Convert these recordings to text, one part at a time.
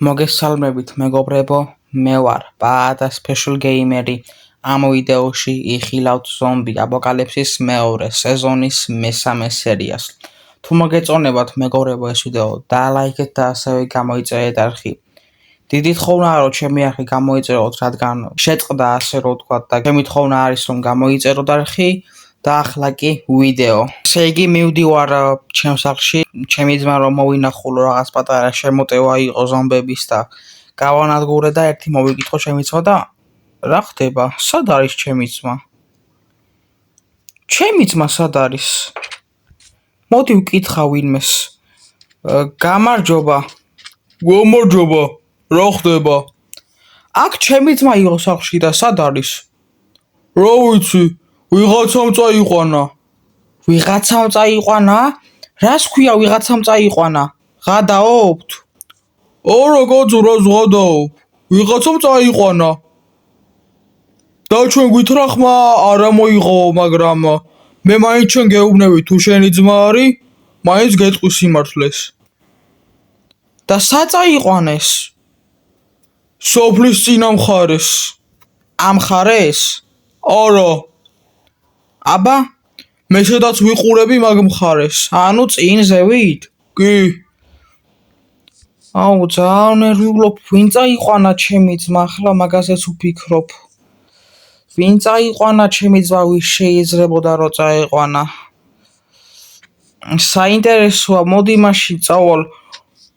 მოგესალმებით მეგობრებო, მე ვარ ბაადა სპეშალ გეიმერი. ამ ვიდეოში იხილავთ ზომბი აპოკალიფსის მეორე სეზონის მესამე სერიას. თუ მოგეწონებათ მეგობრებო ეს ვიდეო, დალაიქეთ და ასევე გამოიწერეთ არხი. დიდი თხოვნა რომ ჩემი არხი გამოიწეროთ, რადგან შეწყდა ასე რომ ვთქვათ და ჩემი თხოვნა არის რომ გამოიწეროთ არხი და ახლა კი ვიდეო. ესე იგი მივდივარ ჩემს სახლში, ჩემი ძმა რომ მოვინახულო რაღაც პატარა შემოტევა იყო ზომბების და გავანადგურე და ერთი მოვიკითხო ჩემი ძმა და რა ხდება? სად არის ჩემი ძმა? ჩემი ძმა სად არის? მოდი ვკითხავ ვინმეს. გამარჯობა. გამარჯობა. რა ხდება? აქ ჩემი ძმა იყო სახლში და სად არის? რა ვიცი, ვიღაცამ წაიყვანა. ვიღაცამ წაიყვანა? რას ქვია ვიღაცამ წაიყვანა? ღადაობთ? არა კაცო, რას ღადაობ? ვიღაცამ წაიყვანა. და ჩვენ გვითხრახმა არა მოიღო, მაგრამ მე მაინც ჩვენ გეუბნები თუ შენი ძმა არის, მაინც გეტყვი სიმართლეს. და სად წაიყვანეს? სოფლის წინა მხარეს. ამ მხარეს? არა. აბა, მე შედაც ვიყურები მაგ მხარეს. ანუ წინ ზევით? კი. აუ, ძალიან ნერვიულობ, ვინ წაიყვანა ჩემი ძმა, ახლა მაგაზეც ვფიქრობ. ვინ წაიყვანა ჩემი ძმა, ვის შეიძლებოდა რომ წაიყვანა? საინტერესოა, მოდი მაშინ წავალ.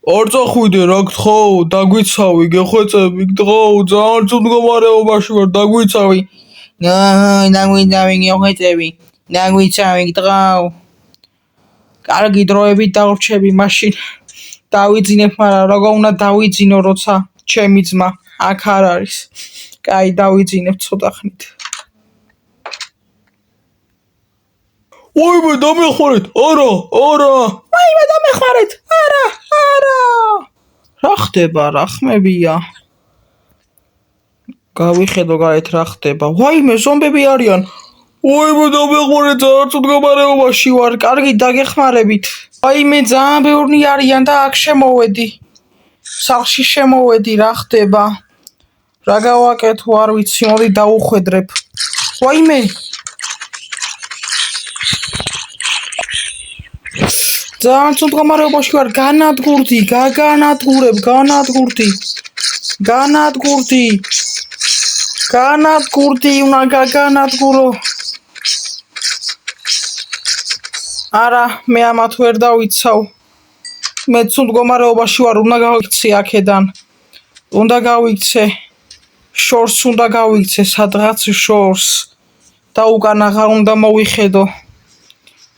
არ წახვიდე, რა გთხოვ, დაგვიცავი, გეხვეწები, გთხოვ, ძალიან ცუდ მდგომარეობაში ვარ, დაგვიცავი. დაგვიცავი, გეხვეწები, დაგვიცავი, გთხოვ. კარგი დროებით დავრჩები მაშინ. დავიძინებ, მაგრამ როგორ უნდა დავიძინო, როცა ჩემი ძმა აქ არ არის. კაი, დავიძინებ ცოტა ხნით. ვაიმე, დამეხმარეთ. არა, არა. ვაიმე, დამეხმარეთ. არა, არა. რა ხდება, რა ხმებია? გავიხედო გარეთ რა ხდება. ვაიმე, ზომბები არიან. ვაიმე, დამეხმარეთ, ძალიან ცუდ მდგომარეობაში ვარ. კარგი, დაგეხმარებით. ვაიმე, ძალიან ბევრი არიან და აქ შემოვედი. სახლში შემოვედი, რა ხდება? რა გავაკეთო, არ ვიცი, მოდი დავუხვედრებ. ვაიმე. ძალიან ცუდ მდგომარეობაში ვარ, განადგურდი, გაგანადგურებ, განადგურდი. განადგურდი, უნდა გაგანადგურო. არა, მე ამათ ვერ დავიცავ. მე ცუდ მდგომარეობაში ვარ, უნდა გავიქცე აქედან. უნდა გავიქცე. შორს უნდა გავიქცე, სადღაც შორს. და უკან აღარ უნდა მოვიხედო.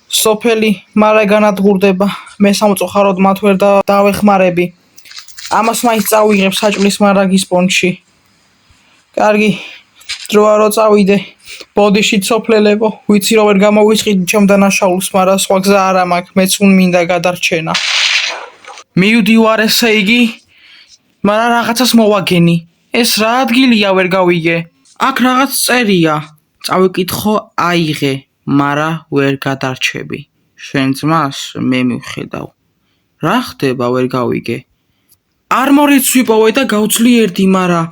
სოფელი მალე განადგურდება. მე სამწუხაროდ მათ ვერ დავეხმარები. ამას მაინც წავიღებ საჭმლის მარაგის პონჩი. კარგი, დროა რომ წავიდე. ბოდიში ცოფლელებო, ვიცი რომ ვერ გამოვიწყიდ ჩემ დანაშაულს, მაგრამ სხვა გზა არ მაქვს, მეც მინდა გადარჩენა. მივდივარ ესე იგი, მაგრამ რაღაცას მოვაგენი. ეს რა ადგილია ვერ გავიგე? აქ რაღაც წერია. წავიკითხო, აიღე, მაგრამ ვერ გადარჩები. შენ ძმას მე მივხედავ. რა ხდება ვერ გავიგე? არმორიც ვიპოვე და გავძლიერდი, მაგრამ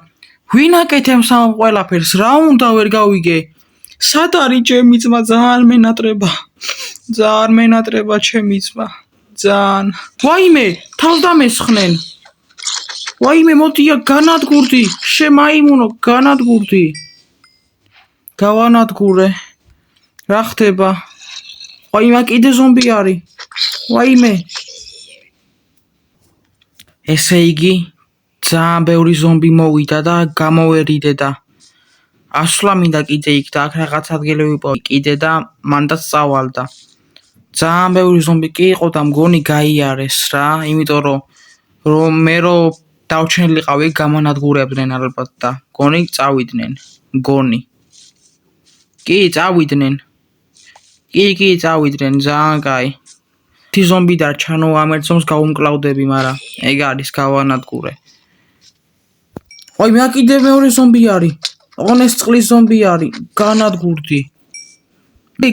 ვინ აკეთებს ამ ყველაფერს? რა უნდა ვერ გავიგე? სად არის ჩემი ძმა? ძალიან მენატრება ჩემი ძმა. ძალიან. ვაიმე, თავს დამესხნენ. ვაიმე, მოდია განადგურდი. შემაიმუნო, განადგურდი. გავანადგურე. რა ხდება? ვაიმე, კიდე ზომბი არის. ვაიმე. ესე იგი, ძალიან ბევრი ზომბი მოვიდა და გამოვერიდე და ასვლა მინდა კიდე იქ და აქ რაღაც ადგილი ვიპოვე კიდე და მანდაც წავალდა. ძალიან ბევრი ზომბი კი იყო და მგონი გაიარეს რა, იმიტომ რომ მე დავჩენილიყავი გამანადგურებდნენ ალბათ და მგონი წავიდნენ. კი, წავიდნენ. კი, წავიდნენ, ძალიან კაი. თი ზომბი დარჩა, ნუ ამ ერთ ზომს გავუმკლავდები, მაგრამ ეგ არის გავანადგურე. ვაიმე, კიდე მეორე ზომბი არის. ოღონდ ეს წყლის ზომბი არის. განადგურდი.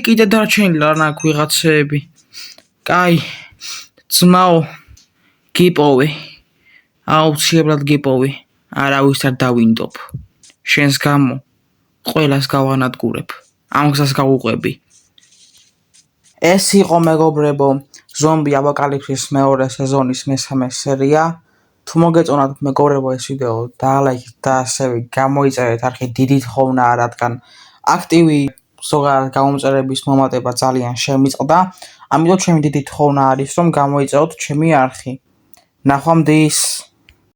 კიდე დარჩენილა აქ ვიღაცეები. კაი, ძმაო, გიპოვე. აუცილებლად გიპოვი, არავის არ დავინდობ. შენს გამო ყველას გავანადგურებ, ამ გზას გავუყვები. ეს იყო მეგობრებო, ზომბი აპოკალიფსის მეორე სეზონის მესამე სერია. თუ მოგეწონათ მეგობრებო ეს ვიდეო, დალაიქეთ და ასევე გამოიწერეთ არხი დიდი თხოვნაა, რადგან აქტივი ზოგადად გამომწერების მომატება ძალიან შემიწყდა. ამიტომ ჩემი დიდი თხოვნა არის, რომ გამოიწეროთ ჩემი არხი. ნახვამდის.